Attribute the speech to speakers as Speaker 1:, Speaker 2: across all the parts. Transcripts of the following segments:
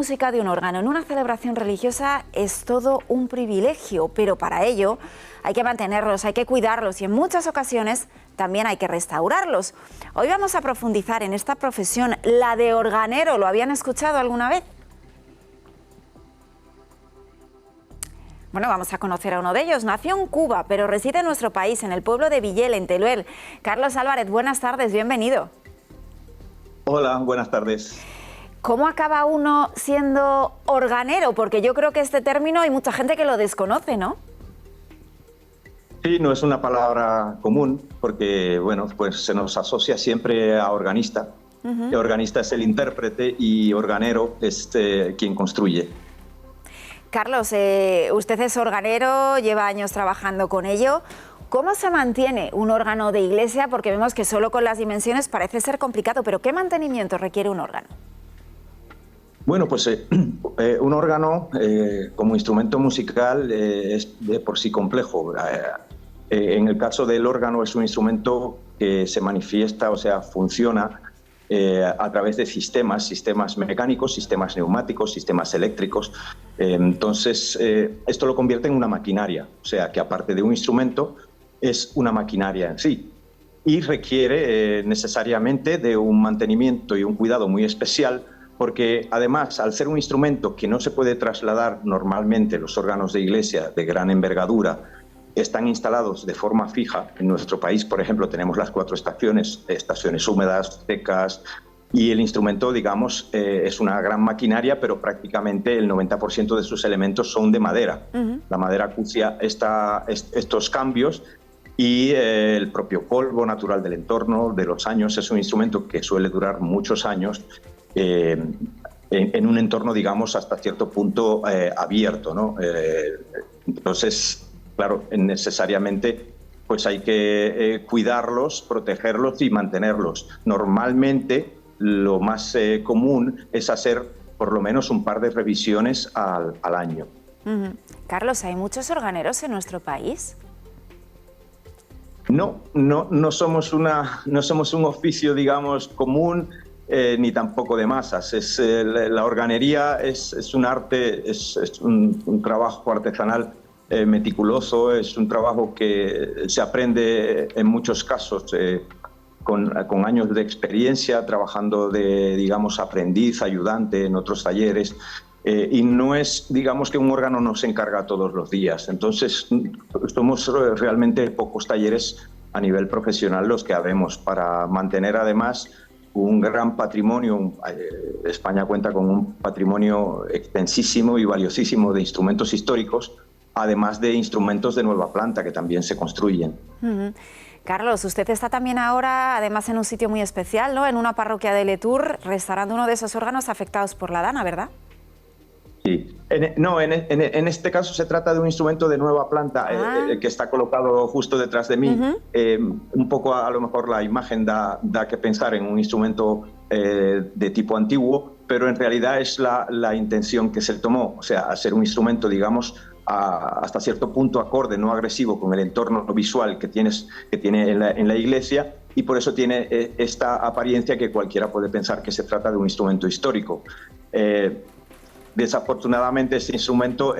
Speaker 1: Música de un órgano en una celebración religiosa es todo un privilegio, pero para ello hay que mantenerlos, hay que cuidarlos y en muchas ocasiones también hay que restaurarlos. Hoy vamos a profundizar en esta profesión, la de organero. ¿Lo habían escuchado alguna vez? Bueno, vamos a conocer a uno de ellos. Nació en Cuba, pero reside en nuestro país, en el pueblo de Villel, en Teruel. Carlos Álvarez, buenas tardes, bienvenido.
Speaker 2: Hola, buenas tardes.
Speaker 1: ¿Cómo acaba uno siendo organero? Porque yo creo que este término hay mucha gente que lo desconoce, ¿no?
Speaker 2: Sí, no es una palabra común porque, bueno, pues se nos asocia siempre a organista. El organista es el intérprete y organero es quien construye.
Speaker 1: Carlos, usted es organero, lleva años trabajando con ello. ¿Cómo se mantiene un órgano de iglesia? Porque vemos que solo con las dimensiones parece ser complicado, pero ¿qué mantenimiento requiere un órgano?
Speaker 2: Bueno, pues un órgano como instrumento musical es de por sí complejo. En el caso del órgano es un instrumento que se manifiesta, o sea, funciona a través de sistemas mecánicos, sistemas neumáticos, sistemas eléctricos. Entonces, esto lo convierte en una maquinaria, o sea, que aparte de un instrumento, es una maquinaria en sí. Y requiere necesariamente de un mantenimiento y un cuidado muy especial, porque además, al ser un instrumento que no se puede trasladar normalmente, los órganos de iglesia de gran envergadura están instalados de forma fija. En nuestro país, por ejemplo, tenemos las 4 estaciones húmedas, secas, y el instrumento, digamos, es una gran maquinaria, pero prácticamente el 90% de sus elementos son de madera. La madera acucia estos cambios y el propio polvo natural del entorno, de los años. Es un instrumento que suele durar muchos años, en un entorno, digamos, hasta cierto punto abierto, ¿no? Entonces, claro, necesariamente pues hay que cuidarlos, protegerlos y mantenerlos. Normalmente, lo más común es hacer por lo menos un par de revisiones al año.
Speaker 1: Carlos, ¿hay muchos organeros en nuestro país?
Speaker 2: No somos un oficio, digamos, común. Ni tampoco de masas. La organería es un arte, es un trabajo artesanal meticuloso, es un trabajo que se aprende en muchos casos con años de experiencia, trabajando de, digamos, aprendiz, ayudante en otros talleres, y no es, digamos, que un órgano nos encarga todos los días. Entonces, somos realmente pocos talleres a nivel profesional los que habemos para mantener además un gran patrimonio. España cuenta con un patrimonio extensísimo y valiosísimo de instrumentos históricos, además de instrumentos de nueva planta que también se construyen.
Speaker 1: Carlos, usted está también ahora, además, en un sitio muy especial, ¿no? En una parroquia de Letur, restaurando uno de esos órganos afectados por la dana, ¿verdad?
Speaker 2: Sí. En este caso se trata de un instrumento de nueva planta que está colocado justo detrás de mí. Un poco, a lo mejor, la imagen da que pensar en un instrumento de tipo antiguo, pero en realidad es la intención que se tomó, o sea, hacer un instrumento, digamos, hasta cierto punto acorde, no agresivo con el entorno visual que tiene en la iglesia, y por eso tiene esta apariencia que cualquiera puede pensar que se trata de un instrumento histórico. Desafortunadamente, este instrumento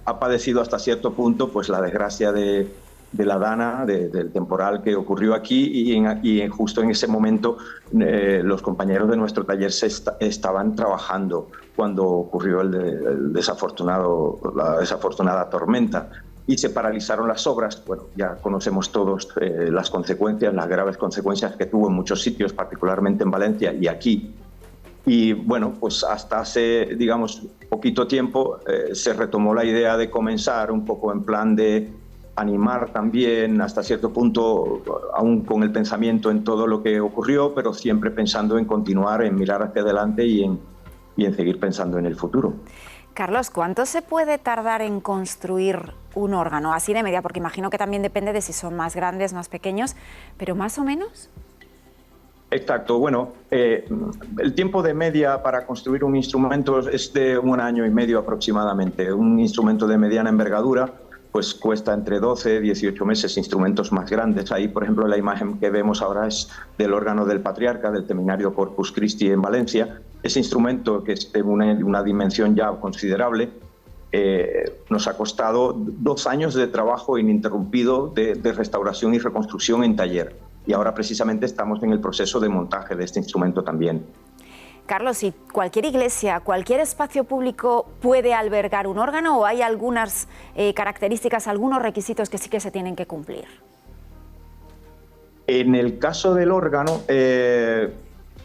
Speaker 2: ha padecido hasta cierto punto pues la desgracia de la dana, del temporal que ocurrió aquí, y justo en ese momento los compañeros de nuestro taller estaban trabajando cuando ocurrió la desafortunada tormenta, y se paralizaron las obras. Bueno, ya conocemos todos las consecuencias, las graves consecuencias que tuvo en muchos sitios, particularmente en Valencia y aquí. Y bueno, pues hasta hace, digamos, poquito tiempo se retomó la idea de comenzar un poco en plan de animar también hasta cierto punto, aún con el pensamiento en todo lo que ocurrió, pero siempre pensando en continuar, en mirar hacia adelante y en seguir pensando en el futuro.
Speaker 1: Carlos, ¿cuánto se puede tardar en construir un órgano? Así de media, porque imagino que también depende de si son más grandes, más pequeños, pero más o menos.
Speaker 2: Exacto. Bueno, el tiempo de media para construir un instrumento es de 1 año y medio aproximadamente. Un instrumento de mediana envergadura pues cuesta entre 12 y 18 meses. Instrumentos más grandes. Ahí, por ejemplo, la imagen que vemos ahora es del órgano del Patriarca, del Seminario Corpus Christi en Valencia, ese instrumento, que es de una dimensión ya considerable, nos ha costado 2 años de trabajo ininterrumpido de restauración y reconstrucción en taller. Y ahora precisamente estamos en el proceso de montaje de este instrumento también.
Speaker 1: Carlos, ¿y cualquier iglesia, cualquier espacio público puede albergar un órgano o hay algunas características, algunos requisitos que sí que se tienen que cumplir?
Speaker 2: En el caso del órgano,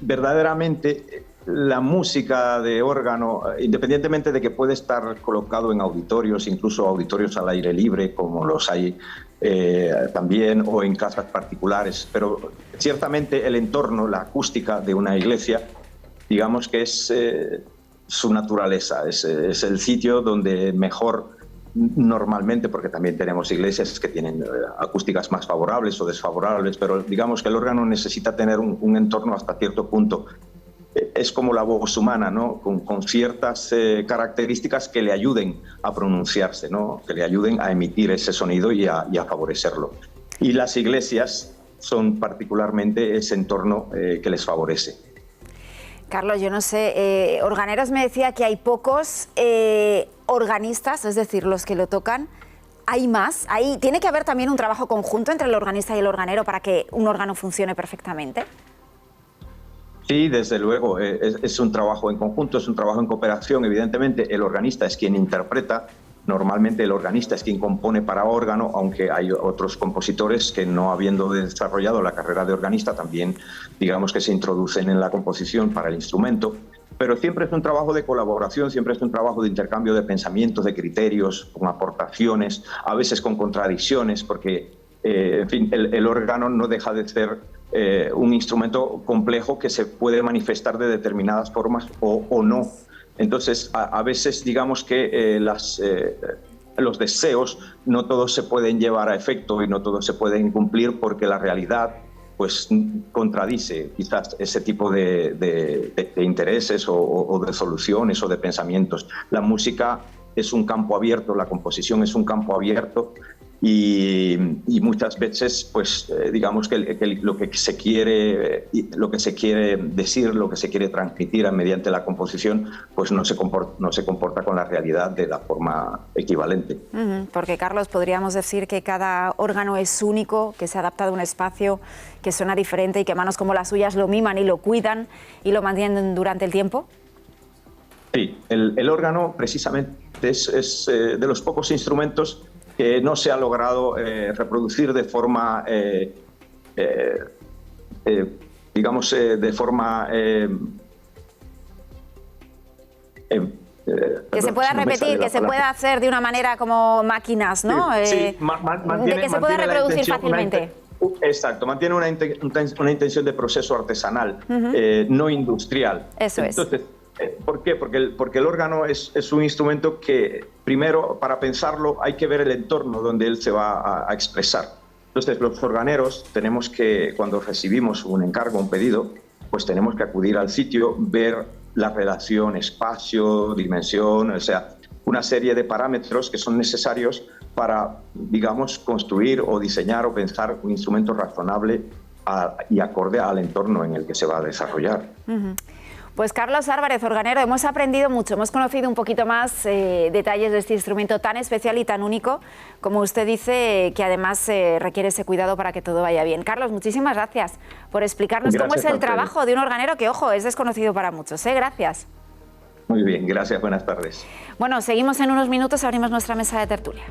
Speaker 2: verdaderamente la música de órgano, independientemente de que puede estar colocado en auditorios, incluso auditorios al aire libre, como los hay también, o en casas particulares, pero ciertamente el entorno, la acústica de una iglesia, digamos que es su naturaleza, es el sitio donde mejor normalmente, porque también tenemos iglesias que tienen acústicas más favorables o desfavorables, pero digamos que el órgano necesita tener un entorno hasta cierto punto. Es como la voz humana, ¿no? Con ciertas características que le ayuden a pronunciarse, ¿no? Que le ayuden a emitir ese sonido y a favorecerlo. Y las iglesias son particularmente ese entorno que les favorece.
Speaker 1: Carlos, yo no sé, Organeros me decía que hay pocos organistas, es decir, los que lo tocan. ¿Hay más? ¿Tiene que haber también un trabajo conjunto entre el organista y el organero para que un órgano funcione perfectamente?
Speaker 2: Sí, desde luego, es un trabajo en conjunto, es un trabajo en cooperación. Evidentemente, el organista es quien interpreta, normalmente el organista es quien compone para órgano, aunque hay otros compositores que, no habiendo desarrollado la carrera de organista, también digamos que se introducen en la composición para el instrumento. Pero siempre es un trabajo de colaboración, siempre es un trabajo de intercambio de pensamientos, de criterios, con aportaciones, a veces con contradicciones, porque en fin, el órgano no deja de ser un instrumento complejo que se puede manifestar de determinadas formas o no. Entonces, a veces digamos que los deseos no todos se pueden llevar a efecto y no todos se pueden cumplir porque la realidad pues contradice quizás ese tipo de intereses o de soluciones o de pensamientos. La música es un campo abierto, la composición es un campo abierto y muchas veces pues digamos que lo que se quiere decir, lo que se quiere transmitir mediante la composición pues no se comporta con la realidad de la forma equivalente.
Speaker 1: Porque, Carlos, podríamos decir que cada órgano es único, que se adapta a un espacio, que suena diferente y que manos como las suyas lo miman y lo cuidan y lo mantienen durante el tiempo.
Speaker 2: Sí, el órgano precisamente es de los pocos instrumentos que no se ha logrado reproducir de forma, digamos, de forma...
Speaker 1: que se pueda repetir, que se pueda hacer de una manera como máquinas, ¿no?
Speaker 2: Sí,
Speaker 1: de que se pueda reproducir fácilmente.
Speaker 2: Exacto, mantiene una intención de proceso artesanal, no industrial.
Speaker 1: Eso es.
Speaker 2: Entonces, ¿por qué? Porque el órgano es un instrumento que, primero, para pensarlo, hay que ver el entorno donde él se va a expresar. Entonces, los organeros tenemos que, cuando recibimos un encargo, un pedido, pues tenemos que acudir al sitio, ver la relación espacio, dimensión, o sea, una serie de parámetros que son necesarios para, digamos, construir o diseñar o pensar un instrumento razonable y acorde al entorno en el que se va a desarrollar.
Speaker 1: Pues Carlos Álvarez, organero, hemos aprendido mucho, hemos conocido un poquito más detalles de este instrumento tan especial y tan único, como usted dice, que además requiere ese cuidado para que todo vaya bien. Carlos, muchísimas gracias por explicarnos cómo es el trabajo de un organero, que, ojo, es desconocido para muchos. Gracias.
Speaker 2: Muy bien, gracias, buenas tardes.
Speaker 1: Bueno, seguimos en unos minutos, abrimos nuestra mesa de tertulia.